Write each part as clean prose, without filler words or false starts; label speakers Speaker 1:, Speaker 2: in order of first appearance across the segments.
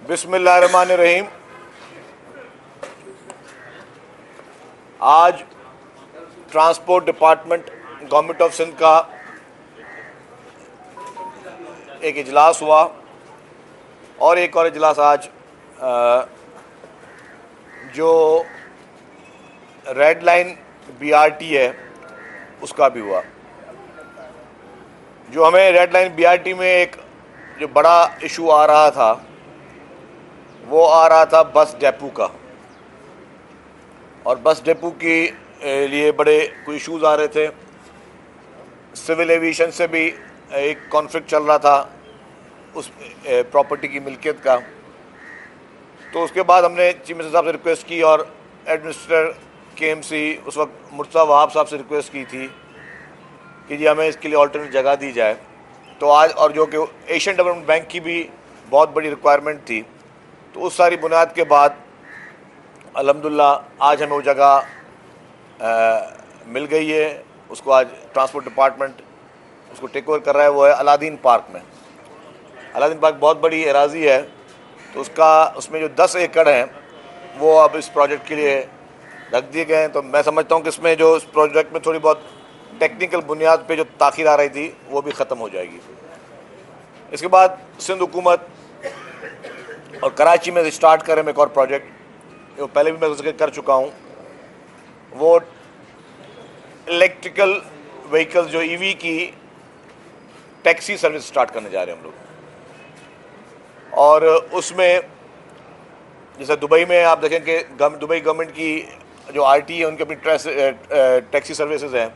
Speaker 1: बिस्मिल्लाहिर्रहमानिर्रहीम। आज transport department government of Sindh का एक इजलास हुआ और एक और इजलास आज जो रेड लाइन बीआरटी है उसका भी हुआ। जो हमें रेड लाइन बीआरटी में एक जो बड़ा इशू आ रहा था वो आ रहा था बस डेपो का, और बस डेपो के लिए बड़े कोई इश्यूज़ आ रहे थे। सिविल एविएशन से भी एक कॉन्फ्लिक्ट चल रहा था उस प्रॉपर्टी की मिल्कियत का। तो उसके बाद हमने चीफ मिनिस्टर साहब से रिक्वेस्ट की और एडमिनिस्ट्रेटर केएमसी उस वक्त मुर्तज़ा वहाब साहब से रिक्वेस्ट की थी कि जी हमें इसके लिए ऑल्टरनेट जगह दी जाए। तो आज और जो कि एशियन डेवलपमेंट बैंक की भी बहुत बड़ी रिक्वायरमेंट थी, तो उस सारी बुनियाद के बाद अल्हम्दुलिल्लाह आज हमें वो जगह मिल गई है। उसको आज ट्रांसपोर्ट डिपार्टमेंट उसको टेक ओवर कर रहा है। वो है अलादीन पार्क में। अलादीन पार्क बहुत बड़ी एराज़ी है, तो उसमें जो 10 एकड़ हैं वो अब इस प्रोजेक्ट के लिए रख दिए गए हैं। तो मैं समझता हूँ कि इसमें जो इस प्रोजेक्ट में थोड़ी बहुत टेक्निकल बुनियाद पे जो ताख़ीर आ रही थी वो भी ख़त्म हो जाएगी। इसके बाद सिंध हुकूमत और कराची में स्टार्ट करें एक और प्रोजेक्ट, जो पहले भी मैं उसके कर चुका हूँ। वो इलेक्ट्रिकल व्हीकल्स जो ईवी की टैक्सी सर्विस स्टार्ट करने जा रहे हैं हम लोग। और उसमें जैसे दुबई में आप देखें कि दुबई गवर्नमेंट की जो आरटी है उनकी अपनी टैक्सी सर्विसेज हैं,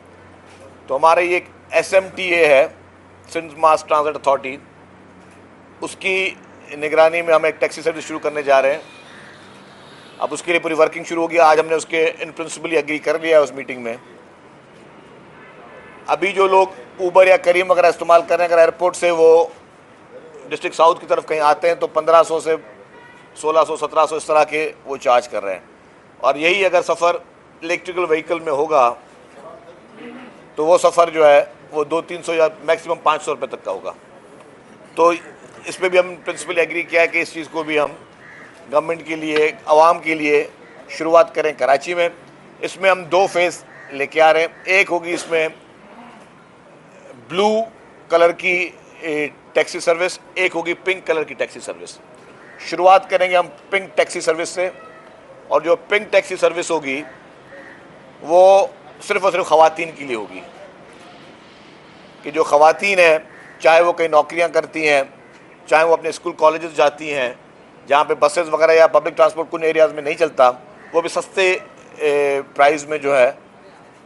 Speaker 1: तो हमारे ये एक SMTA है, सिंध मास ट्रांजिट अथॉरिटी, उसकी निगरानी में हम एक टैक्सी सर्विस शुरू करने जा रहे हैं। अब उसके लिए पूरी वर्किंग शुरू होगी। आज हमने उसके इन प्रिंसिपली एग्री कर लिया है उस मीटिंग में। अभी जो लोग ऊबर या करीम वगैरह इस्तेमाल कर रहे हैं, अगर एयरपोर्ट से वो डिस्ट्रिक्ट साउथ की तरफ कहीं आते हैं तो 1500 से 1600 1700 इस तरह के वो चार्ज कर रहे हैं। और यही अगर सफ़र इलेक्ट्रिकल व्हीकल में होगा तो वो सफ़र जो है वो 200-300 या मैक्सिमम 500 रुपये तक का होगा। तो इस पर भी हम प्रिंसिपल एग्री किया है कि इस चीज़ को भी हम गवर्नमेंट के लिए, आवाम के लिए शुरुआत करें कराची में। इसमें हम 2 फेज़ लेके आ रहे हैं। एक होगी इसमें ब्लू कलर की टैक्सी सर्विस, एक होगी पिंक कलर की टैक्सी सर्विस। शुरुआत करेंगे हम पिंक टैक्सी सर्विस से, और जो पिंक टैक्सी सर्विस होगी वो सिर्फ़ और सिर्फ ख़वातीन के लिए होगी। कि जो ख़वातीन हैं, चाहे वो कहीं नौकरियां करती हैं, चाहे वो अपने स्कूल कॉलेजेस जाती हैं जहाँ पे बसेस वगैरह या पब्लिक ट्रांसपोर्ट कुछ एरियाज़ में नहीं चलता, वो भी सस्ते प्राइस में जो है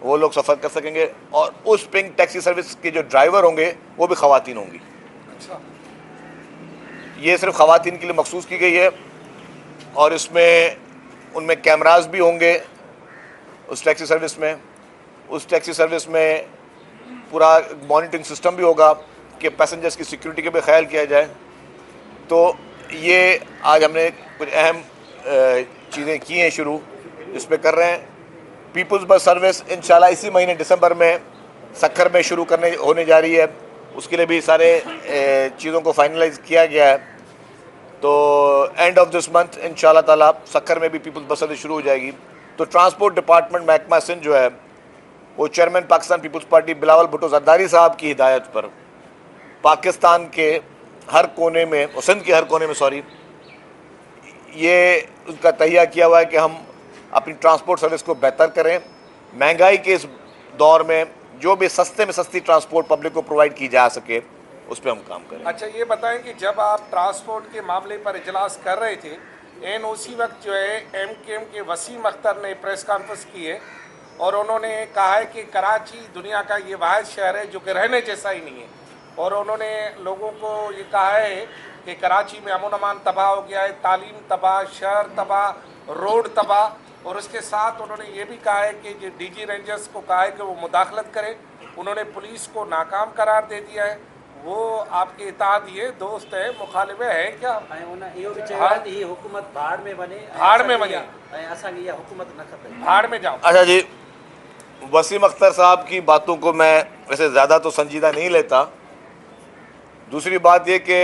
Speaker 1: वो लोग सफ़र कर सकेंगे। और उस पिंक टैक्सी सर्विस के जो ड्राइवर होंगे वो भी ख़वातीन होंगी। अच्छा, ये सिर्फ ख़वातीन के लिए मखसूस की गई है। और इसमें उनमें कैमरास भी होंगे उस टैक्सी सर्विस में। उस टैक्सी सर्विस में पूरा मॉनिटरिंग सिस्टम भी होगा कि पैसेंजर्स की सिक्योरिटी का भी ख्याल किया जाए। तो ये आज हमने कुछ अहम चीज़ें की हैं शुरू, इस पर कर रहे हैं। पीपल्स बस सर्विस इंशाल्लाह इसी महीने दिसंबर में सक्खर में शुरू होने जा रही है। उसके लिए भी सारे चीज़ों को फाइनलाइज किया गया है। तो एंड ऑफ दिस मंथ इंशाल्लाह ताला सक्खर में भी पीपल्स बस सर्विस शुरू हो जाएगी। तो ट्रांसपोर्ट डिपार्टमेंट महकमा सिंध जो है वो chairman Pakistan Peoples Party Bilawal Bhutto Zardari sahab की हिदायत पर पाकिस्तान के हर कोने में, और सिंध के हर कोने में सॉरी, ये उसका तहिया किया हुआ है कि हम अपनी ट्रांसपोर्ट सर्विस को बेहतर करें। महंगाई के इस दौर में जो भी सस्ते में सस्ती ट्रांसपोर्ट पब्लिक को प्रोवाइड की जा सके उस पर हम काम करें।
Speaker 2: अच्छा, ये बताएं कि जब आप ट्रांसपोर्ट के मामले पर इजलास कर रहे थे, उसी वक्त जो है MKM के वसीम अख्तर ने प्रेस कॉन्फ्रेंस की है और उन्होंने कहा है कि कराची दुनिया का ये वाहिद शहर है जो कि रहने जैसा ही नहीं है। और उन्होंने लोगों को ये कहा है कि कराची में अमन अमान तबाह हो गया है, तालीम तबाह, शहर तबाह, रोड तबाह। और उसके साथ उन्होंने ये भी कहा है कि DG रेंजर्स को कहा है कि वो मुदाखलत करें। उन्होंने पुलिस को नाकाम करार दे दिया है। वो आपके इताद ये दोस्त है, मुखालिफ है क्या?
Speaker 3: हुकूमत भाड़ में बने,
Speaker 2: भाड़ में बने,
Speaker 3: हुकूमत न खपे,
Speaker 2: भाड़ में जाओ।
Speaker 1: अच्छा जी, वसीम अख्तर साहब की बातों को मैं वैसे ज़्यादा तो संजीदा नहीं लेता, दूसरी बात ये कि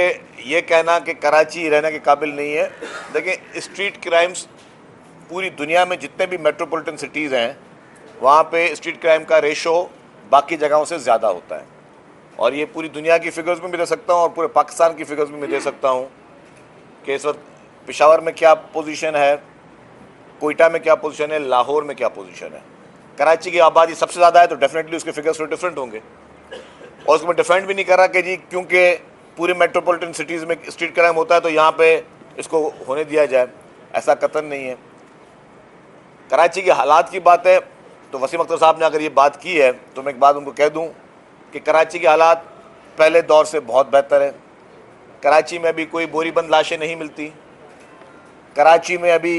Speaker 1: ये कहना कि कराची रहने के काबिल नहीं है, देखिए स्ट्रीट क्राइम्स पूरी दुनिया में जितने भी मेट्रोपॉलिटन सिटीज़ हैं वहाँ पे स्ट्रीट क्राइम का रेशो बाकी जगहों से ज़्यादा होता है। और ये पूरी दुनिया की फिगर्स में भी दे सकता हूँ और पूरे पाकिस्तान की फिगर्स में भी दे सकता हूँ कि इस वक्त पेशावर में क्या पोजीशन है, कोयटा में क्या पोजीशन है, लाहौर में क्या पोजीशन है। कराची की आबादी सबसे ज़्यादा है तो डेफिनेटली उसके फिगर्स तो डिफरेंट होंगे। और उसको मैं डिफेंड भी नहीं कर रहा कि जी क्योंकि पूरे मेट्रोपॉलिटन सिटीज़ में स्ट्रीट क्राइम होता है तो यहाँ पे इसको होने दिया जाए, ऐसा कतन नहीं है। कराची के हालात की बात है तो वसीम अख्तर साहब ने अगर ये बात की है तो मैं एक बात उनको कह दूँ कि कराची के हालात पहले दौर से बहुत बेहतर है। कराची में अभी कोई बोरीबंद लाशें नहीं मिलती। कराची में अभी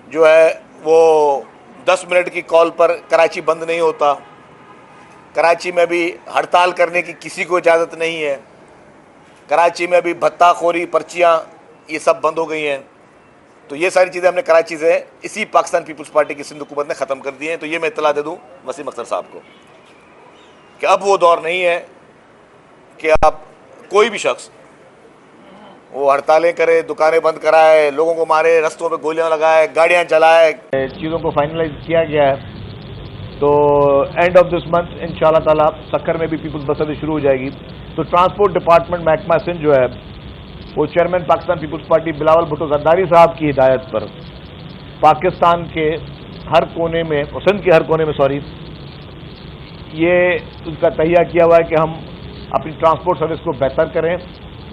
Speaker 1: जो है वो 10 मिनट की कॉल पर कराची बंद नहीं होता। कराची में अभी हड़ताल करने की किसी को इजाज़त नहीं है। कराची में अभी भत्ताखोरी, पर्चियाँ, ये सब बंद हो गई हैं। तो ये सारी चीज़ें हमने कराची से इसी पाकिस्तान पीपल्स पार्टी की सिंध हुकूमत ने ख़त्म कर दी हैं। तो ये मैं इत्तला दे दूँ वसीम अख्तर साहब को कि अब वो दौर नहीं है कि आप कोई भी शख्स वो हड़तालें करे, दुकानें बंद कराए, लोगों को मारे, रस्तों पे गोलियां लगाए, गाड़ियां जलाए। चीज़ों को फाइनलाइज किया गया है तो एंड ऑफ दिस मंथ इंशाल्लाह ताला सक्कर में भी पीपल्स बस सर्विस शुरू हो जाएगी। तो ट्रांसपोर्ट डिपार्टमेंट महकमा सिंध जो है वो chairman Pakistan Peoples Party Bilawal Bhutto Zardari sahab की हिदायत पर पाकिस्तान के हर कोने में, सिंध के हर कोने में सॉरी, ये उसका तहिया किया हुआ है कि हम अपनी ट्रांसपोर्ट सर्विस को बेहतर करें।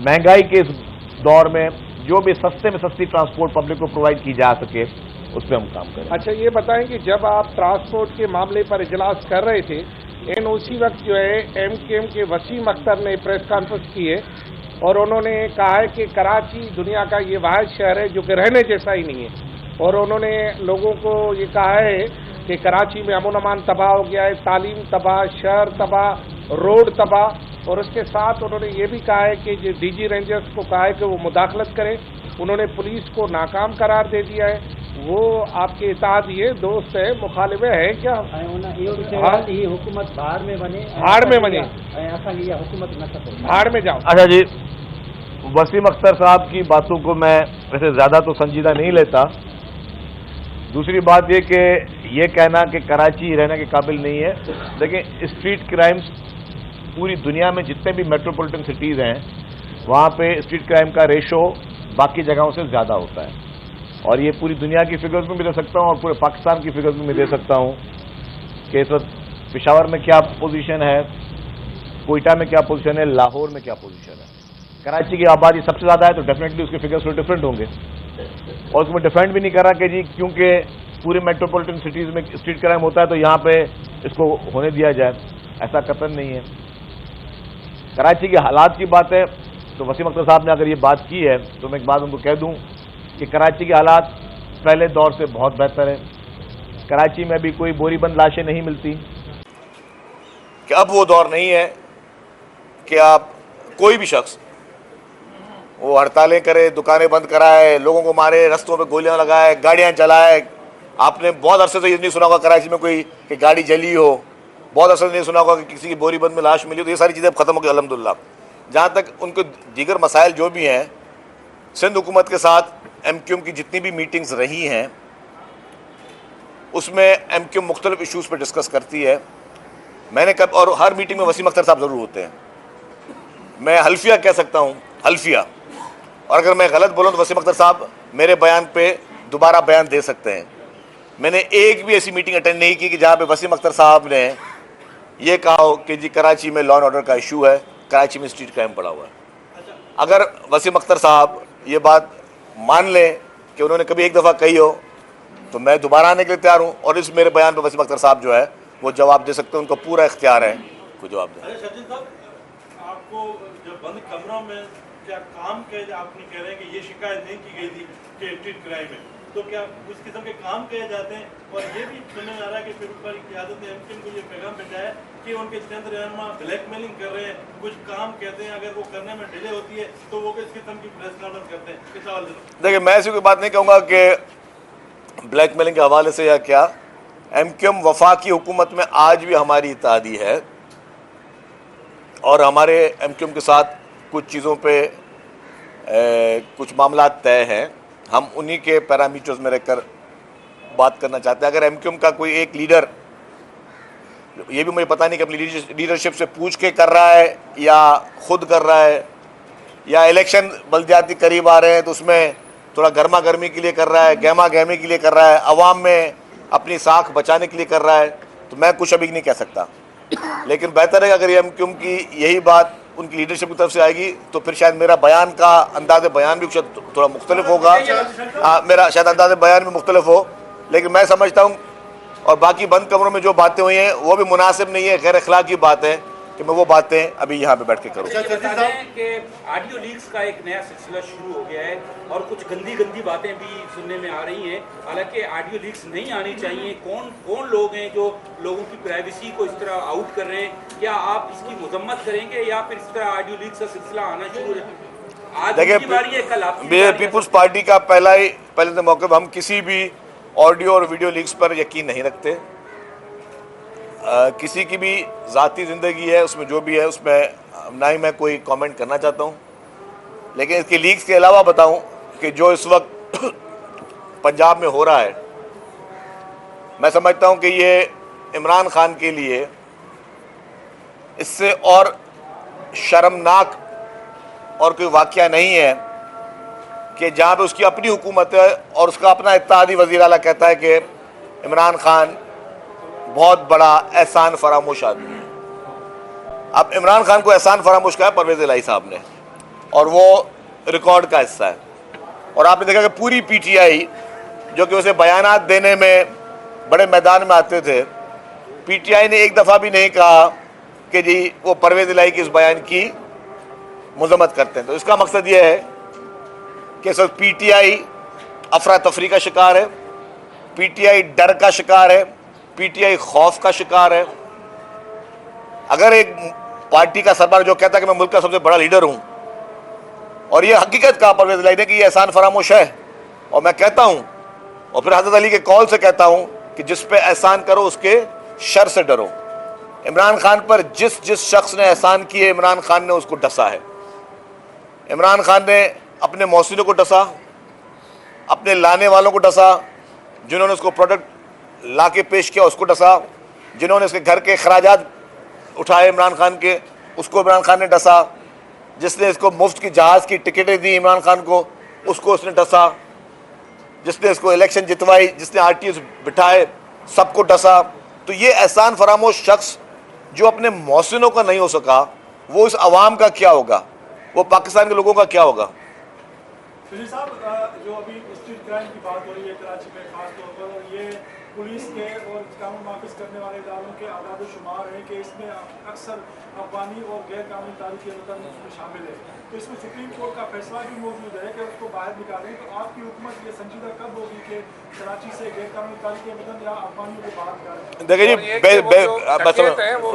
Speaker 1: महंगाई के इस दौर में जो भी सस्ते में सस्ती ट्रांसपोर्ट पब्लिक को प्रोवाइड की जा सके उस पर हम काम करें।
Speaker 2: अच्छा, ये बताएं कि जब आप ट्रांसपोर्ट के मामले पर इजलास कर रहे थे उसी वक्त जो है एमकेएम के वसीम अख्तर ने प्रेस कॉन्फ्रेंस की है और उन्होंने कहा है कि कराची दुनिया का ये वाहिद शहर है जो कि रहने जैसा ही नहीं है। और उन्होंने लोगों को ये कहा है कि कराची में अमन अमान तबाह हो गया है, तालीम तबाह, शहर तबाह, रोड तबाह। और उसके साथ उन्होंने ये भी कहा है कि डीजी रेंजर्स को कहा है कि वो मुदाखलत करें। उन्होंने पुलिस को नाकाम करार दे दिया है। वो आपके इत्तेहाद ये दोस्त है, मुखालिबे है क्या?
Speaker 3: ही हुकूमत भाड़ में बने,
Speaker 2: भाड़ में बने,
Speaker 3: हुकूमत न खत्म,
Speaker 2: भाड़ में जाओ।
Speaker 1: अच्छा जी, वसीम अख्तर साहब की बातों को मैं वैसे ज़्यादा तो संजीदा नहीं लेता। दूसरी बात ये कि ये कहना कि कराची रहने के काबिल नहीं है, देखिए स्ट्रीट क्राइम्स पूरी दुनिया में जितने भी मेट्रोपॉलिटन सिटीज़ हैं वहाँ पे स्ट्रीट क्राइम का रेशो बाकी जगहों से ज़्यादा होता है। और ये पूरी दुनिया की फिगर्स में भी दे सकता हूँ और पूरे पाकिस्तान की फिगर्स में भी दे सकता हूँ कि इस वक्त पेशावर में क्या पोजीशन है, कोयटा में क्या पोजीशन है, लाहौर में क्या पोजीशन है। कराची की आबादी सबसे ज़्यादा है तो डेफिनेटली उसके फिगर्स तो डिफरेंट होंगे। और उसको मैं डिफेंड भी नहीं कर रहा कि जी क्योंकि पूरे मेट्रोपॉलिटन सिटीज़ में स्ट्रीट क्राइम होता है तो यहाँ पे इसको होने दिया जाए, ऐसा कतन नहीं है। कराची के हालात की बात है तो वसीम अख्तर साहब ने अगर ये बात की है तो मैं एक बात उनको कह दूँ कि कराची के हालात पहले दौर से बहुत बेहतर है। कराची में अभी कोई बोरीबंद लाशें नहीं मिलती। कि अब वो दौर नहीं है कि आप कोई भी शख्स वो हड़तालें करे, दुकानें बंद कराए, लोगों को मारे, रस्तों पे गोलियां लगाए, गाड़ियां जलाए। आपने बहुत अरसे से ये नहीं सुना होगा कराची में कोई कि गाड़ी जली हो, बहुत अरसे से नहीं सुना होगा कि किसी की बोरीबंद में लाश मिली हो। तो ये सारी चीज़ें अब ख़त्म हो गई अल्हम्दुलिल्लाह। जहाँ तक उनको दीगर मसाइल जो भी हैं, सिंध हुकूमत के साथ एमक्यूएम की जितनी भी मीटिंग्स रही हैं उसमें एमक्यूएम मुख्तलिफ इशूज़ पर डिस्कस करती है। मैंने कब और हर मीटिंग में वसीम अख्तर साहब ज़रूर होते हैं। मैं हल्फिया कह सकता हूँ, हल्फिया, और अगर मैं गलत बोलूँ तो वसीम अख्तर साहब मेरे बयान पे दोबारा बयान दे सकते हैं। मैंने एक भी ऐसी मीटिंग अटेंड नहीं की कि जहाँ पे वसीम अख्तर साहब ने ये कहा हो कि जी कराची में लॉ एंड ऑर्डर का इशू है, कराची में स्ट्रीट क्राइम पड़ा हुआ है। अगर वसीम अख्तर साहब ये बात मान लें कि उन्होंने कभी एक दफ़ा कही हो तो मैं दोबारा आने के लिए तैयार हूँ और इस मेरे बयान पर वसीम अख्तर साहब जो है वो जवाब दे सकते हैं। उनका पूरा इख्तियार है कोई जवाब दें।
Speaker 4: आपको जब बंद कमरों में क्या काम किए, आपने कह रहे हैं कि ये शिकायत नहीं की गई थी कि स्ट्रीट क्राइम है, तो क्या उस किस्म के काम किए जाते हैं? और ये भी सुनने में आ रहा है कि पीपल्स पार्टी की आदत है एमकेएम को ये पैगाम भेजा है कि उनके चंद रहनुमा ब्लैकमेलिंग कर रहे हैं, कुछ काम कहते हैं, अगर वो करने में डिले होती है तो वो किस किस्म की प्रेस कॉन्फ्रेंस करते हैं। इस सवाल
Speaker 1: देखिए, मैं ऐसी कोई बात नहीं कहूँगा कि ब्लैकमेलिंग के हवाले से या क्या। एमकेएम वफाकी हुकूमत में आज भी हमारी इत्तेहादी है और हमारे एमक्यूएम के साथ कुछ चीज़ों पे कुछ मामला तय हैं। हम उन्हीं के पैरामीटर्स में रहकर बात करना चाहते हैं। अगर एमक्यूएम का कोई एक लीडर, ये भी मुझे पता नहीं कि अपनी लीडरशिप से पूछ के कर रहा है या खुद कर रहा है, या इलेक्शन बल्दियाती करीब आ रहे हैं तो उसमें थोड़ा गर्मा गर्मी के लिए कर रहा है, गहमा गहमी के लिए कर रहा है, अवाम में अपनी साख बचाने के लिए कर रहा है, तो मैं कुछ अभी नहीं कह सकता। लेकिन बेहतर है अगर ये एमक्यूएम की यही बात उनकी लीडरशिप की तरफ से आएगी तो फिर शायद मेरा बयान का अंदाज़ बयान भी शायद थोड़ा मुख्तलिफ होगा। मेरा शायद अंदाज़ बयान भी मुख्तलिफ हो, लेकिन मैं समझता हूँ और बाकी बंद कमरों में जो बातें हुई हैं वो भी मुनासिब नहीं है, गैर अखलाकी बात है कि मैं वो बातें अभी यहाँ पे बैठ के करूँ।
Speaker 5: कि ऑडियो लीक्स का एक नया सिलसिला शुरू हो गया है और कुछ गंदी बातें भी सुनने में आ रही हैं। हालांकि ऑडियो लीक्स नहीं आनी चाहिए। कौन लोग हैं जो लोगों की प्राइवेसी को इस तरह आउट कर रहे हैं? क्या आप इसकी मजम्मत करेंगे या फिर इस तरह ऑडियो लीक्स का सिलसिला आना शुरू हो जाए? आज की बारी है, कल आपकी।
Speaker 1: पीपुल्स पार्टी का पहले मौके पर हम किसी भी ऑडियो और वीडियो लीक्स पर यकीन नहीं रखते। किसी की भी ज़ाती ज़िंदगी है, उसमें जो भी है उसमें ना ही मैं कोई कमेंट करना चाहता हूँ। लेकिन इसके लीक्स के अलावा बताऊँ कि जो इस वक्त पंजाब में हो रहा है, मैं समझता हूँ कि ये इमरान खान के लिए इससे और शर्मनाक और कोई वाक़या नहीं है कि जहाँ पे उसकी अपनी हुकूमत है और उसका अपना इत्तेहादी वज़ीर आला कहता है कि इमरान खान बहुत बड़ा एहसान फरामोश आदमी है। अब इमरान खान को एहसान फरामोश कहा है परवेज़ इलाही साहब ने, और वो रिकॉर्ड का हिस्सा है। और आपने देखा कि पूरी पीटीआई जो कि उसे बयानात देने में बड़े मैदान में आते थे, पीटीआई ने एक दफ़ा भी नहीं कहा कि जी वो परवेज़ इलाही के इस बयान की मजम्मत करते हैं। तो इसका मकसद ये है कि इस वक्त पीटीआई अफरा तफरी का शिकार है, पीटीआई डर का शिकार है, पीटीआई खौफ का शिकार है। अगर एक पार्टी का सरबराह जो कहता है कि मैं मुल्क का सबसे बड़ा लीडर हूं, और ये हकीकत कहा परवेज़ इलाही ने कि ये एहसान फरामोश है, और मैं कहता हूं और फिर हज़रत अली के कौल से कहता हूं कि जिस पे एहसान करो उसके शर से डरो। इमरान खान पर जिस शख्स ने एहसान किए, इमरान खान ने उसको डसा है। इमरान खान ने अपने मौसूलों को डसा, अपने लाने वालों को डसा, जिन्होंने उसको प्रोडक्ट ला के पेश किया उसको डसा, जिन्होंने उसके घर के अखराजात उठाए इमरान खान के उसको इमरान खान ने डसा, जिसने इसको मुफ्त की जहाज़ की टिकटें दी इमरान खान को उसको उसने डसा, जिसने इसको इलेक्शन जितवाई, जिसने आरटीओ बिठाए सबको डसा। तो ये एहसान फरामोश शख्स जो अपने मौसिनों का नहीं हो सका, वो इस अवाम का क्या होगा, वो पाकिस्तान के लोगों का क्या होगा?
Speaker 4: सुनील साहब, जो अभी स्ट्रीट क्राइम की बात हो रही है कराची में खास तौर पर, ये पुलिस के और कानून नाफिज करने वाले इदारों के आदाद शुमार है कि इसमें अक्सर अफगानी और गैर कानूनी तारीख वतन उसमें शामिल है। तो इसमें सुप्रीम कोर्ट का फैसला भी मौजूद है कि उसको बाहर निकालें। तो आपकी हुकूमत ये संजीदा कब होगी कि कराची से गैर कानूनी तारीख वतन या अफगानियों को बाहर निकालें?
Speaker 1: देखिए जी,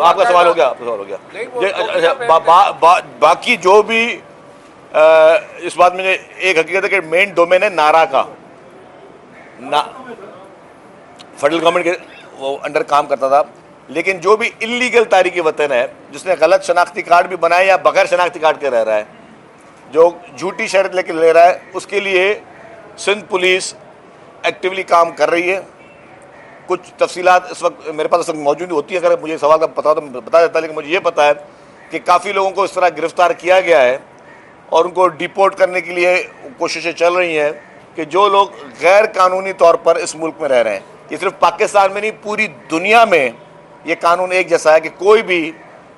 Speaker 1: आपका सवाल हो गया। बाकी जो भी इस बात में एक हकीकत है कि मेन डोमेन है नारा का, फेडरल गवर्नमेंट के वो अंडर काम करता था। लेकिन जो भी इल्लीगल तारीख़ वतन है, जिसने गलत शनाख्ती कार्ड भी बनाए या बगैर शनाख्ती कार्ड के रह रहा है, जो झूठी शर्त लेके ले रहा है, उसके लिए सिंध पुलिस एक्टिवली काम कर रही है। कुछ तफसीलात इस वक्त मेरे पास मौजूद होती है, अगर मुझे सवाल का पता हो तो मैं बता देता। लेकिन मुझे ये पता है कि काफ़ी लोगों को इस तरह गिरफ़्तार किया गया है और उनको डिपोर्ट करने के लिए कोशिशें चल रही हैं कि जो लोग गैर कानूनी तौर पर इस मुल्क में रह रहे हैं। ये सिर्फ पाकिस्तान में नहीं, पूरी दुनिया में ये कानून एक जैसा है कि कोई भी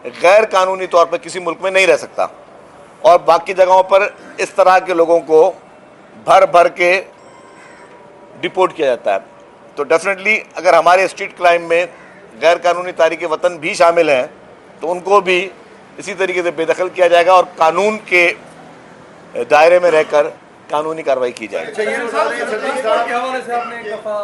Speaker 1: गैर कानूनी तौर पर किसी मुल्क में नहीं रह सकता, और बाकी जगहों पर इस तरह के लोगों को भर भर के डिपोर्ट किया जाता है। तो डेफिनेटली अगर हमारे स्ट्रीट क्राइम में गैर कानूनी तारीख़ वतन भी शामिल हैं तो उनको भी इसी तरीके से बेदखल किया जाएगा और कानून के दायरे में रहकर कानूनी कार्रवाई की जाएगी।
Speaker 6: ट्रांसपोर्ट के हवाले से आपने एक दफ़ा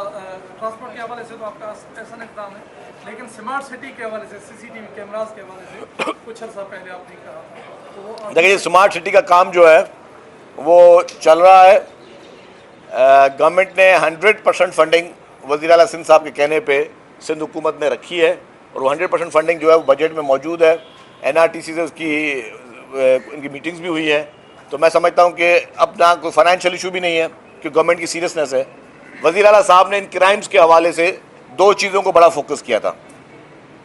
Speaker 6: ट्रांसपोर्ट के हवाले से तो आपका ऐसा इंतजाम है, लेकिन स्मार्ट सिटी के हवाले से, सीसीटीवी कैमरास के हवाले से कुछ अर्सा पहले आपने कहा था। तो
Speaker 1: देखिए, स्मार्ट सिटी का काम जो है वो चल रहा है। गवर्नमेंट ने 100% फंडिंग वज़ीर आला सिंध साहब के कहने पे सिंध हुकूमत ने रखी है, और वो 100% फंडिंग जो है वो बजट में मौजूद है। NRTC से उसकी इनकी मीटिंग्स भी हुई है। तो मैं समझता हूँ कि अब ना कोई फाइनेंशियल इशू भी नहीं है कि गवर्नमेंट की सीरियसनेस है। वज़ीर आला साहब ने इन क्राइम्स के हवाले से दो चीज़ों को बड़ा फोकस किया था,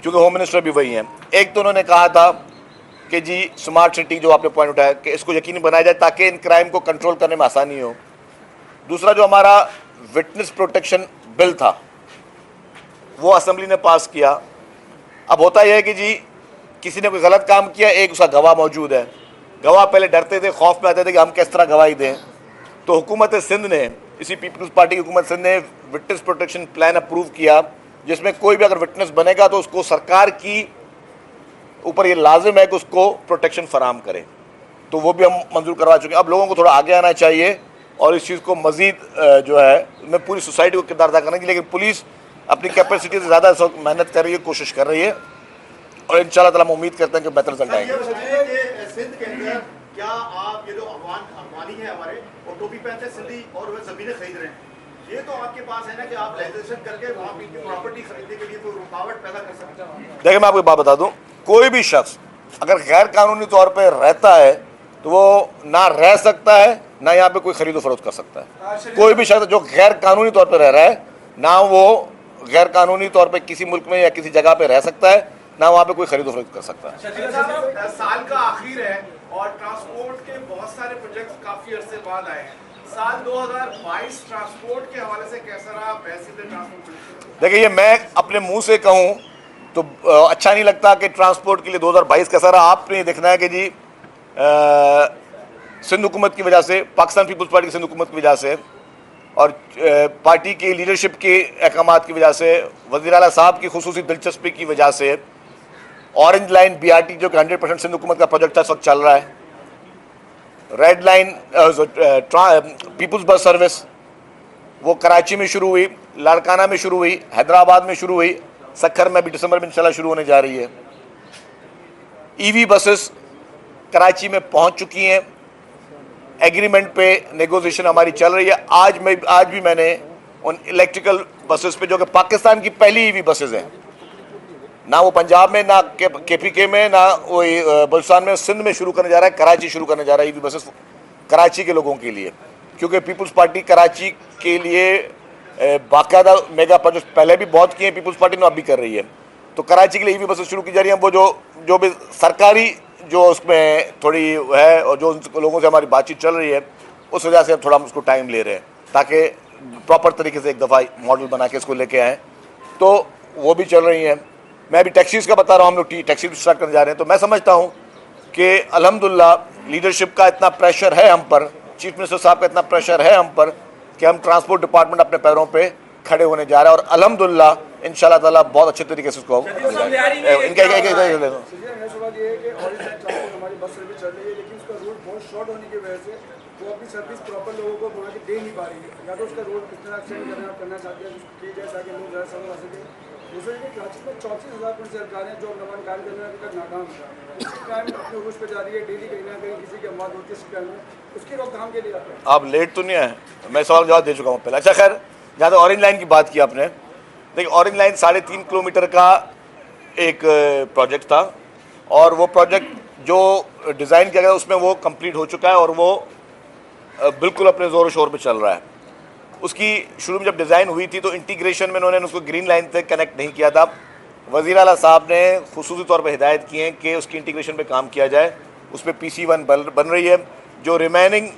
Speaker 1: क्योंकि होम मिनिस्टर भी वही हैं। एक तो उन्होंने कहा था कि जी स्मार्ट सिटी जो आपने पॉइंट उठाया कि इसको यकीनी बनाया जाए ताकि इन क्राइम को कंट्रोल करने में आसानी हो। दूसरा जो हमारा विटनेस प्रोटेक्शन बिल था वो असेंबली ने पास किया। अब होता यह है कि जी किसी ने कोई गलत काम किया, एक उसका गवाह मौजूद है। गवाह पहले डरते थे, खौफ में आते थे कि हम किस तरह गवाही दें। तो हुकूमत सिंध ने, इसी पीपल्स पार्टी की हुकूमत सिंध ने विटनेस प्रोटेक्शन प्लान अप्रूव किया, जिसमें कोई भी अगर विटनेस बनेगा तो उसको सरकार की ऊपर ये लाजिम है कि उसको प्रोटेक्शन फराम करे। तो वो भी हम मंजूर करवा चुके हैं। अब लोगों को थोड़ा आगे आना चाहिए और इस चीज़ को मज़ीद जो है मैं पूरी सोसाइटी को किरदार अदा करने की, लेकिन पुलिस अपनी कैपेसिटी से ज़्यादा मेहनत कर रही है, कोशिश कर रही है और इंशाल्लाह ताला हम उम्मीद करते हैं कि बेहतर रिजल्ट आएंगे।
Speaker 7: सिंध के अंदर क्या आप ये जो अफगानी है हमारे और टोपी पहनते सिंधी और वह ज़मीनें खरीद रहे हैं, ये तो आपके पास है ना कि आप लेजिस्लेशन करके वहाँ की प्रॉपर्टी खरीदने के लिए कोई रुकावट पैदा कर सकते हैं?
Speaker 1: देखिए मैं आपको एक बात बता दूं, कोई भी शख्स अगर गैर कानूनी तौर पे रहता है तो वो ना रह सकता है ना यहाँ पे कोई खरीदो फरोख्त कर सकता है। कोई भी शख्स जो गैर कानूनी तौर पे रह रहा है ना वो गैर कानूनी तौर पे किसी मुल्क में या किसी जगह पे रह सकता है, ना वहाँ पे कोई खरीदो फरोख्त कर सकता है।
Speaker 7: साल का आखिर है और ट्रांसपोर्ट के बहुत सारे प्रोजेक्ट्स काफी अरसे बाद आए हैं। साल 2022 ट्रांसपोर्ट के हवाले से कैसा रहा पैसेंजर ट्रांसपोर्ट?
Speaker 1: देखिए ये मैं अपने मुंह से कहूँ तो अच्छा नहीं लगता कि ट्रांसपोर्ट के लिए 2022 कैसा रहा। आपने ये देखना है कि जी सिंध हुकूमत की वजह से, पाकिस्तान पीपल्स पार्टी की सिंध हुकूमत की वजह से और पार्टी की लीडरशिप के अहकामात की वजह से, वज़ीर आला साहब की खुसूसी दिलचस्पी की वजह से ऑरेंज लाइन BRT जो कि 100% सिंध हुकूमत का प्रोजेक्ट था इस वक्त चल रहा है। Red line peoples bus service वो कराची में शुरू हुई, लाड़काना में शुरू हुई, हैदराबाद में शुरू हुई, सक्खर में भी दिसंबर में इंशाल्लाह शुरू होने जा रही है। EV बसेस कराची में पहुंच चुकी हैं, एग्रीमेंट पे नेगोशिएशन हमारी चल रही है। आज भी मैंने उन इलेक्ट्रिकल बसेस पे जो कि पाकिस्तान की पहली EV बसेस हैं, ना वो पंजाब में, ना KPK में, ना वो बलुचिस्तान में, सिंध में शुरू करने जा रहा है, कराची शुरू करने जा रहा है EV बसेस कराची के लोगों के लिए, क्योंकि पीपल्स पार्टी कराची के लिए बाकायदा मेगा प्रोजेक्ट पहले भी बहुत किए हैं पीपल्स पार्टी ने, अब भी कर रही है। तो कराची के लिए EV बसेस शुरू की जा रही हैं। वो जो भी सरकारी जो उसमें थोड़ी है और जो लोगों से हमारी बातचीत चल रही है उस वजह से अब थोड़ा हम उसको टाइम ले रहे हैं ताकि प्रॉपर तरीके से एक दफ़ा मॉडल बना के इसको लेके आएँ। तो वो भी चल रही हैं। मैं अभी टैक्सीज़ का बता रहा हूँ, हम लोग टैक्सी स्टार्ट करने जा रहे हैं। तो मैं समझता हूँ कि अल्हम्दुलिल्लाह लीडरशिप का इतना प्रेशर है हम पर, चीफ मिनिस्टर साहब का इतना प्रेशर है हम पर कि हम ट्रांसपोर्ट डिपार्टमेंट अपने पैरों पे खड़े होने जा रहे हैं और अल्हम्दुलिल्लाह इंशाल्लाह ताला बहुत अच्छे तरीके से उसको
Speaker 8: सवाल ये है कि ऑरेंज लाइन ट्रांसपोर्ट हमारी बस सर्विस चल रही है, लेकिन उसका रूट बहुत शॉर्ट होने की वजह से वो अपनी सर्विस प्रॉपर लोगों को बना के दे नहीं पा रही है। या तो उसका रोड कितना एक्सटेंड करना चाहते हैं उसको की जाए ताकि लोग ज़्यादा समय आ सके। दूसरे कि कराची में 34,000 पुलिस सरकार है जो नमान कार्य करने में अभी तक नाकाम है। क्राइम अपने उर्स पर जा रही है, डेली कहीं ना कहीं किसी की मौत होती है इस क्राइम में, उसकी रोकथाम के लिए
Speaker 1: आप लेट तो नहीं है, मैं सवाल जवाब दे चुका हूँ पहले। अच्छा खैर, जहाँ तक ऑरेंज लाइन की बात की आपने, देखिए ऑरेंज लाइन 3.5 किलोमीटर का एक प्रोजेक्ट था और वो प्रोजेक्ट जो डिज़ाइन किया गया उसमें वो कंप्लीट हो चुका है और वो बिल्कुल अपने ज़ोर शोर पे चल रहा है। उसकी शुरू में जब डिज़ाइन हुई थी तो इंटीग्रेशन में उन्होंने उसको ग्रीन लाइन से कनेक्ट नहीं किया था। वज़ीर आला साहब ने खुसूसी तौर पे हिदायत की है कि उसकी इंटीग्रेशन पे काम किया जाए। उस पर PC1 बन रही है। जो रिमेनिंग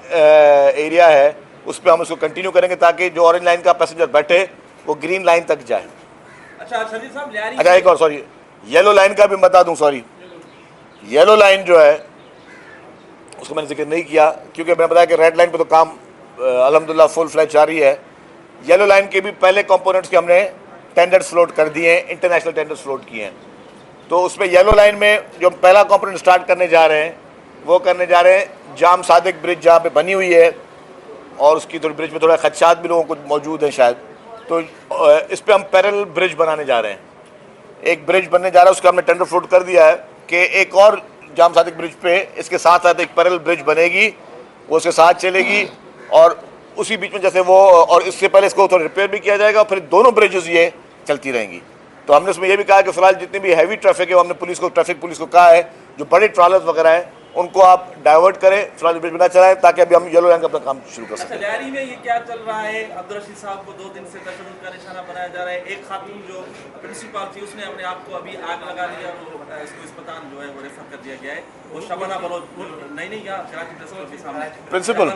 Speaker 1: एरिया है उस पर हम उसको कंटिन्यू करेंगे ताकि जो ऑरेंज लाइन का पैसेंजर बैठे वो ग्रीन लाइन तक जाए। अच्छा एक और सॉरी, येलो लाइन का भी बता दूँ। सॉरी, येलो लाइन जो है उसको मैंने जिक्र नहीं किया क्योंकि मैंने बताया कि रेड लाइन पे तो काम अल्हम्दुलिल्लाह फुल फ्लैश जारी है। येलो लाइन के भी पहले कंपोनेंट्स के हमने टेंडर्स फ्लोट कर दिए हैं, इंटरनेशनल टेंडर्स फ्लोट किए हैं। तो उसमें येलो लाइन में जो पहला कंपोनेंट स्टार्ट करने जा रहे हैं वो करने जा रहे हैं जाम सादिक ब्रिज जहाँ पे बनी हुई है और उसकी थोड़ी ब्रिज में थोड़ा खदशात भी लोगों को मौजूद हैं शायद, तो इस पर हम पैरेलल ब्रिज बनाने जा रहे हैं। एक ब्रिज बनने जा रहा है, उसका हमने टेंडर फ्लोट कर दिया है कि एक और जाम सादिक ब्रिज पे इसके साथ साथ एक पैरेलल ब्रिज बनेगी, वो उसके साथ चलेगी और उसी बीच में जैसे वो, और इससे पहले इसको थोड़ा रिपेयर भी किया जाएगा, फिर दोनों ब्रिजेस ये चलती रहेंगी। तो हमने उसमें ये भी कहा कि फ़िलहाल जितनी भी हैवी ट्रैफिक है वो हमने ट्रैफिक पुलिस को कहा है जो बड़े ट्रॉलर्स वगैरह हैं उनको आप डाइवर्ट करें, फिलहाल ब्रिज बना चलाएं ताकि अभी हम येलो लाइन का अपना काम शुरू कर
Speaker 9: अच्छा,
Speaker 1: सकें।
Speaker 9: डायरी में ये क्या चल रहा है? अब्दुल रशीद साहब को 2 दिन से तशद्दुद का निशाना बनाया जा रहा है। एक खातून जो प्रिंसिपल थी उसने अपने आप को अभी आग लगा लिया, वो इसको अस्पताल जो है वो रेफर कर दिया गया है। वो शबाना बलोच नहीं यहाँ कराची प्रेस क्लब के सामने
Speaker 1: प्रिंसिपल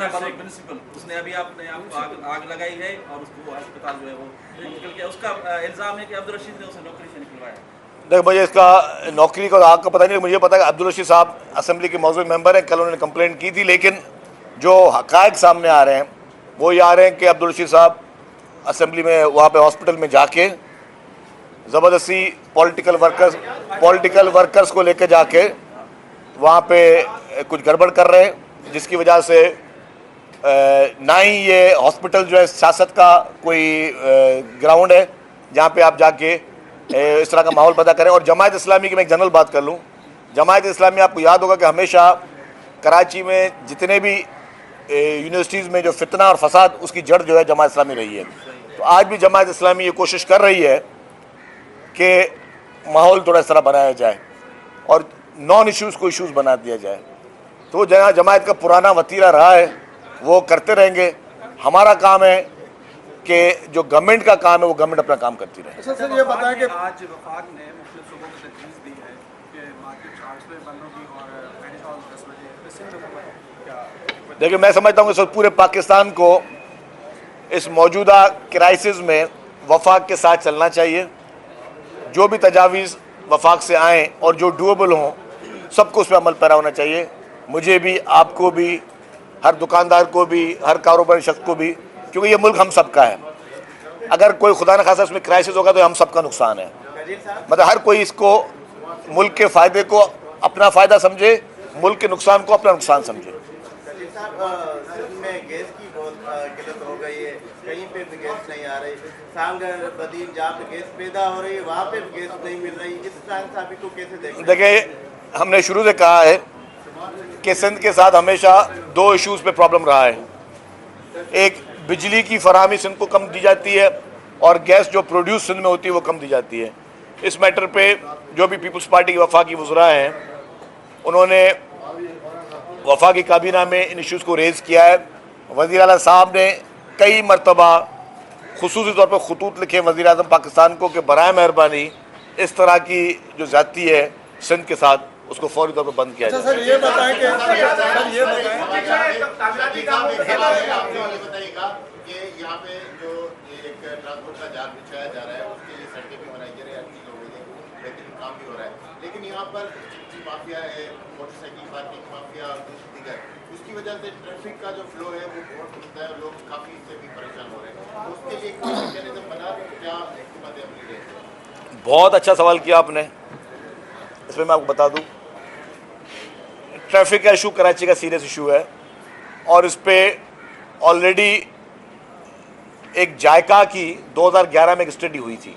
Speaker 9: उसने अभी अपने आप को आग लगाई है और उसको अस्पताल जो है वो निकल गया। उसका इल्ज़ाम है कि अब्दुल रशीद ने उसे नौकरी से निकलवाया।
Speaker 1: देख, मुझे इसका नौकरी का आग का पता नहीं, मुझे पता है कि अब्दुल रशीद साहब असेंबली के मौजूद मेंबर हैं, कल उन्होंने कंप्लेंट की थी, लेकिन जो हक़ाइक़ सामने आ रहे हैं वो ये आ रहे हैं कि अब्दुल रशीद साहब असेंबली में वहाँ पे हॉस्पिटल में जाके ज़बरदस्ती पॉलिटिकल वर्कर्स को लेकर जाके वहाँ पे कुछ गड़बड़ कर रहे हैं, जिसकी वजह से ना ही ये हॉस्पिटल जो है सियासत का कोई ग्राउंड है जहाँ पे आप जाके इस तरह का माहौल पैदा करें। और जमायत इस्लामी की मैं एक जनरल बात कर लूँ, जमायत इस्लामी आपको याद होगा कि हमेशा कराची में जितने भी यूनिवर्सिटीज़ में जो फितना और फसाद उसकी जड़ जो है जमायत इस्लामी रही है। तो आज भी जमायत इस्लामी ये कोशिश कर रही है कि माहौल थोड़ा इस तरह बनाया जाए और नॉन इश्यूज़ को इश्यूज़ बना दिया जाए। तो जहाँ जमायत का पुराना वतीरा रहा है वो करते रहेंगे। हमारा काम है कि जो गवर्नमेंट का काम है वो गवर्नमेंट अपना काम करती रहे।
Speaker 8: अच्छा सर, ये बताएं कि
Speaker 6: आज वफाक ने मुख्तलिफ सूबों को तजवीज़ दी है कि मार्केट 8 बजे बंद होगी और मेडिकल हॉल 10 बजे। इससे क्या
Speaker 1: देखिए, मैं समझता हूँ कि पूरे पाकिस्तान को इस मौजूदा क्राइसिस में वफाक के साथ चलना चाहिए। जो भी तजावीज़ वफाक से आएँ और जो डूएबल हों सबको उस पर अमल पैरा होना चाहिए। मुझे भी, आपको भी, हर दुकानदार को भी, हर कारोबारी शख्स को भी, क्योंकि ये मुल्क हम सबका है। अगर कोई खुदा न खासा इसमें क्राइसिस होगा तो हम सबका नुकसान है। मतलब हर कोई इसको मुल्क के फ़ायदे को अपना फ़ायदा समझे, मुल्क के नुकसान को अपना नुकसान समझे।
Speaker 10: में गैस की बहुत किल्लत हो गई है, कहीं पे भी गैस नहीं आ रही। सांगर बदीन जहाँ पे गैस पैदा हो रही है वहाँ पे भी गैस नहीं मिल रही। इस साहब को कैसे देखें?
Speaker 1: देखिए, हमने शुरू से कहा है कि सिंध के साथ हमेशा 2 इश्यूज़ पे प्रॉब्लम रहा है। एक, बिजली की फराहमी सिंध को कम दी जाती है और गैस जो प्रोड्यूस सिंध में होती है वो कम दी जाती है। इस मैटर पे जो भी पीपल्स पार्टी की वफाकी वज़रा हैं उन्होंने वफाकी काबीना में इन इश्यूज़ को रेज़ किया है। वज़ीर आला साहब ने कई मरतबा खुसूसी तौर पर खतूत लिखे वज़ीर आज़म पाकिस्तान को कि बराए मेहरबानी इस तरह की जो ज़्यादती है सिंध के साथ उसको फौरी तौर पर बंद किया जाए।
Speaker 8: सर ये बताएं कि
Speaker 7: बताइएगा कि यहाँ पे जो एक ट्रांसपोर्ट का जाल बिछाया जा रहा है उसके लिए सड़कें भी बनाई जा रही है, अच्छी हो गई है, बेहतरीन काम भी हो रहा है, लेकिन यहाँ पर चिप्सी माफिया है, मोटरसाइकिल पार्किंग माफिया और दीगर, उसकी वजह से ट्रैफिक का जो फ्लो है वो बहुत होता है और लोग काफ़ी इससे भी परेशान हो रहे हैं। तो उसके लिए कोई मैकेनिज्म बना, क्या हुकूमत अमली है?
Speaker 1: बहुत अच्छा सवाल किया आपने। इसमें मैं आपको बता दूं, ट्रैफिक का इशू कराची का सीरियस इशू है और इस पर ऑलरेडी एक जायका की 2011 में एक स्टडी हुई थी।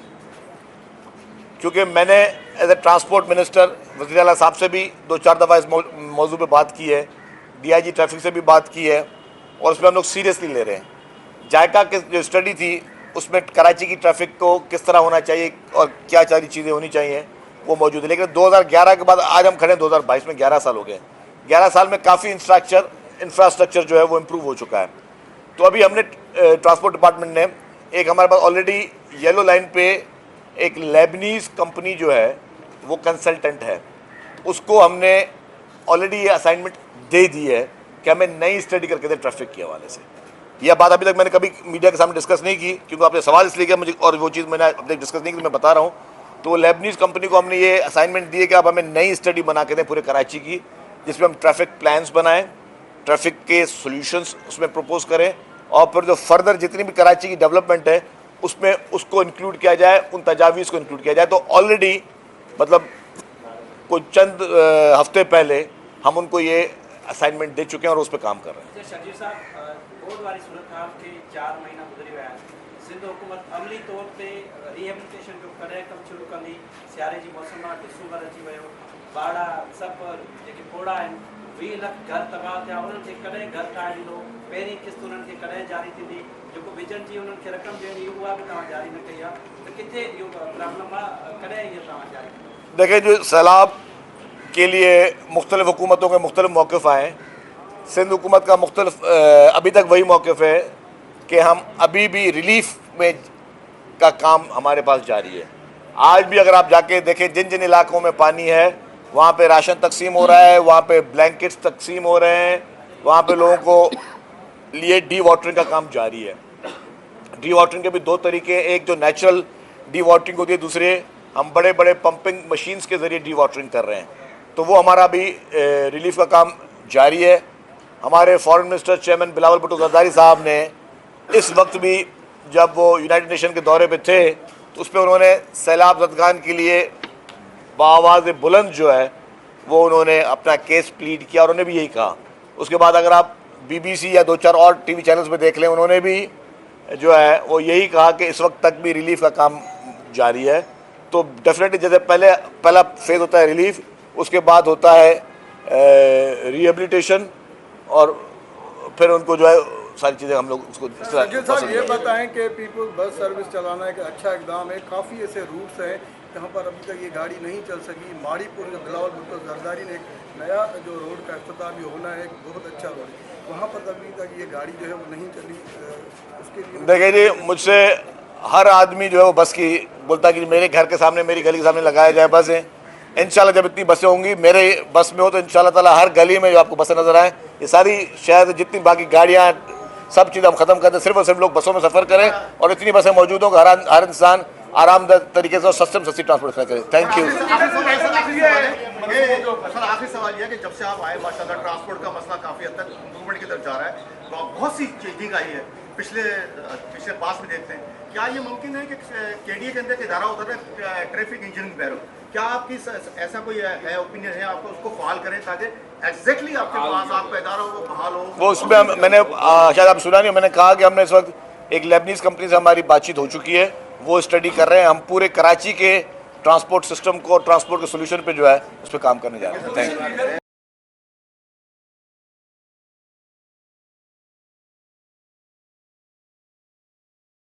Speaker 1: क्योंकि मैंने एज ए ट्रांसपोर्ट मिनिस्टर वज़ीर आला साहब से भी 2-4 दफ़ा इस मौजू पे बात की है, DIG ट्रैफिक से भी बात की है और उसमें हम लोग सीरियसली ले रहे हैं। जायका की जो स्टडी थी उसमें कराची की ट्रैफिक को किस तरह होना चाहिए और क्या सारी चीज़ें होनी चाहिए वो मौजूद है। लेकिन 2011 के बाद आज हम खड़े हैं 2022 में, 11 साल हो गए। 11 साल में काफ़ी इंफ्रास्ट्रक्चर जो है वो इम्प्रूव हो चुका है। तो अभी हमने ट्रांसपोर्ट डिपार्टमेंट ने एक, हमारे पास ऑलरेडी येलो लाइन पे एक लेबनीज़ कंपनी जो है वो कंसल्टेंट है, उसको हमने ऑलरेडी ये असाइनमेंट दे दी है कि हमें नई स्टडी करके दे ट्रैफिक के हवाले से। यह बात अभी तक मैंने कभी मीडिया के सामने डिस्कस नहीं की क्योंकि आपने सवाल इसलिए किया मुझे, और वो चीज़ मैंने अब तक डिस्कस नहीं की, मैं बता रहा हूँ। तो लेबनीज़ कंपनी को हमने ये असाइनमेंट दी है कि आप हमें नई स्टडी बना के दें पूरे कराची की, जिसमें हम ट्रैफिक प्लान्स बनाएं, ट्रैफिक के सॉल्यूशंस उसमें प्रपोज करें और फिर जो फर्दर जितनी भी कराची की डेवलपमेंट है उसमें उसको इंक्लूड किया जाए, उन तजावीज़ को इंक्लूड किया जाए। तो ऑलरेडी मतलब कुछ चंद हफ्ते पहले हम उनको ये असाइनमेंट दे चुके हैं और उस पर काम कर रहे हैं।
Speaker 3: शजीर साहब, बहुत वारी सूरत हाल के 4 महीना गुजरी विया, सिंध हुकूमत अमली तौर पे रिहेबिलिटेशन जो करे कम शुरू कंदी, सियारे जी मौसम में सूबर अची वियो, बाड़ा सभु जेके पोड़ा आहिनि 20 लाख घर तबाह थिया, उन्हनि खे कॾहिं घर ठाहे ॾींदो, पहिरीं किस्त उन्हनि खे कॾहिं जारी थींदी, जेको विजन जी उन्हनि खे रक़म ॾियणी उहा बि तव्हां जारी न कई आहे, त किथे इहो प्रॉब्लम आहे, कॾहिं इहो तव्हां जारी कंदो?
Speaker 1: देखिए, जो सैलाब के लिए मुख्तलिफ़ हुकूमतों के मुख्तलिफ़ मौक़िफ़ आए। सिंध हुकूमत का मुख्तलिफ अभी तक वही मौक़िफ़ है कि हम अभी भी रिलीफ में का काम हमारे पास जारी है। आज भी अगर आप जाके देखें जिन जिन इलाकों में पानी है वहाँ पे राशन तकसीम हो रहा है, वहाँ पे ब्लैंकेट्स तकसीम हो रहे हैं, वहाँ पे लोगों को लिए डी वाटरिंग का काम जारी है। डी वाटरिंग के भी दो तरीके हैं, एक जो नेचुरल डी वाटरिंग होती है, दूसरे हम बड़े बड़े पंपिंग मशीन्स के ज़रिए डी वाटरिंग कर रहे हैं। तो वो हमारा भी रिलीफ का काम जारी है। हमारे foreign minister chairman Bilawal Bhutto Zardari साहब ने इस वक्त भी जब वो यूनाइटेड नेशन के दौरे पे थे तो उस पर उन्होंने सैलाब ज़दगान के लिए बाआवाज़ बुलंद जो है वो उन्होंने अपना केस प्लीड किया और उन्होंने भी यही कहा। उसके बाद अगर आप BBC या 2-4 और TV चैनल्स में देख लें, उन्होंने भी जो है वो यही कहा कि इस वक्त तक भी रिलीफ का काम जारी है। तो डेफिनेटली जैसे पहला फेज़ होता है रिलीफ, उसके बाद होता है रिहेबिलिटेशन और फिर उनको जो है सारी चीज़ें हम लोग उसको इस तरह
Speaker 8: साहब ये बताएं कि पीपल्स बस सर्विस चलाना एक अच्छा इकदाम है। काफ़ी ऐसे रूट्स हैं जहाँ पर अभी तक ये गाड़ी नहीं चल सकी। माड़ीपुर में बिलावल भुट्टो जरदारी ने एक नया जो रोड का अफ्ताह भी होना है, एक बहुत अच्छा रोड है, वहाँ पर अभी तक ये गाड़ी जो है वो नहीं चली। उसके लिए
Speaker 1: देखिए जी, मुझसे हर आदमी जो है वो बस की बोलता है कि मेरे घर के सामने, मेरी गली के सामने लगाया जाए बसें। इंशाल्लाह जब इतनी बसें होंगी मेरे बस में हो तो इंशाल्लाह ताला हर गली में जो आपको बसें नज़र आएँ, ये सारी शहर जितनी बाकी गाड़ियाँ सब चीज़ हम ख़त्म करते हैं, सिर्फ और सिर्फ लोग बसों में सफ़र करें और इतनी बसें मौजूद हों हर इंसान आरामदायक तरीके से और सस्ते में सस्ती ट्रांसपोर्ट करें। Thank you.
Speaker 7: सर आखिरी सवाल यह है कि जब से आप आए माशाल्लाह ट्रांसपोर्ट का मसला काफ़ी हद तक इम्प्रूवमेंट की तरफ जा रहा है, तो बहुत सी चेंजिंग आई है पिछले पास में देखते हैं। क्या ये मुमकिन है कि KDA के अंदर एक इदारा होता है ट्रैफिक इंजीनियरिंग ब्यूरो, क्या आपकी ऐसा कोई है ओपिनियन है आपको उसको फॉल करें ताकि एग्जैक्टली आपके पास आपका इदारा हो वो बहाल हो?
Speaker 1: वो उसमें मैंने शायद आप सुना नहीं, मैंने कहा कि हमने इस वक्त एक लेबनीज़ कंपनी से हमारी बातचीत हो चुकी है, वो स्टडी कर रहे हैं। हम पूरे कराची के ट्रांसपोर्ट सिस्टम को, ट्रांसपोर्ट के सोल्यूशन पे जो है उस पर काम करने जा रहे हैं। Thank you.